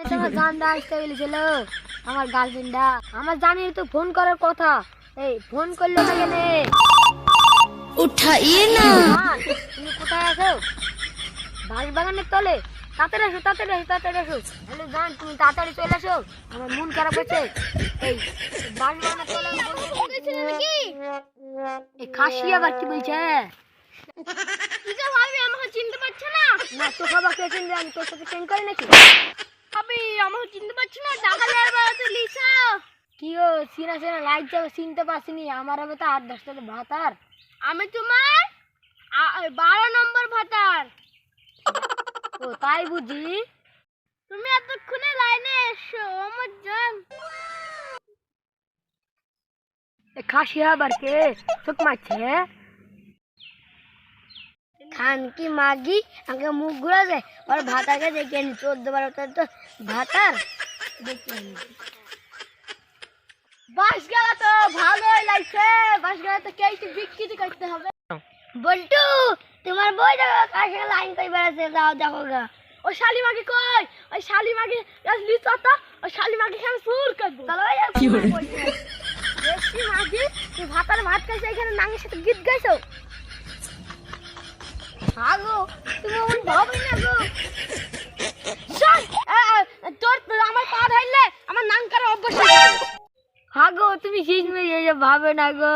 তোমার জানটা আসতে বলেছিল আমার গার্লফ্রেন্ডটা আমার জানির তো ফোন করার কথা এই ফোন করলো না কেন उठाइए ना। তুমি কোথায় আছো বাঁশ বাগানের তলে তাড়াতাড়ি আসো তাড়াতাড়ি আসো তাড়াতাড়ি আসো হ্যালো জান তুমি তাড়াতাড়ি চলে আসো আমার মন খারাপ হচ্ছে এই বাঁশ বাগানের তলে নাকি এই খাসি আবার কি বলছে তুই ভাবি আমাকে চিনতে পারছ না? না তো সবাই কে চিনবে আমি তোর সাথে প্রেম করি নাকি ভাবি আমাকে চিনতে পারছ না? টাকা দেওয়ার বেড়াতে লিসা কি ও সিনা সিনা লাইট যাবে চিনতে পারছিনি আমার হবে তো 8-10টা ভাত আর আমি তোমার 12 নম্বর ভাতার। ও তাই বুঝি তুমি এতক্ষণে লাইনে এসো আমার জান। খাসি আবার কে চোখ মারছে খান কি মাগি আমাকে মুখ ঘুরাছে ওর ভাতাকে দেখে নি 14-12 তো ভাতার দেখে নি বাস গেলা তো ভালোই লাগছে। বাস গেলা তো কেটে বিক্রি করতে হবে। বল্টু তোমার বই দেখো কাছে লাইন করে বেড়াচ্ছে যাও দেখো গা ও শালিমাকে কই? ওই শালিমাকে লিসা তো ওই শালিমাকে আমি সুর করব। চলো ভাই কি হলো? বেশি মাগি তুই ভাতার ভাত খাইছ এখানে নাঙ্গের সাথে গীত গাইছো। আগো তুমি আমার ভাবই না গো শোন তোর আমার পা ধরলে আমার নাঙ্গার অভ্যাস। আগো তুমি শেষ মেয়ে ভাবে না গো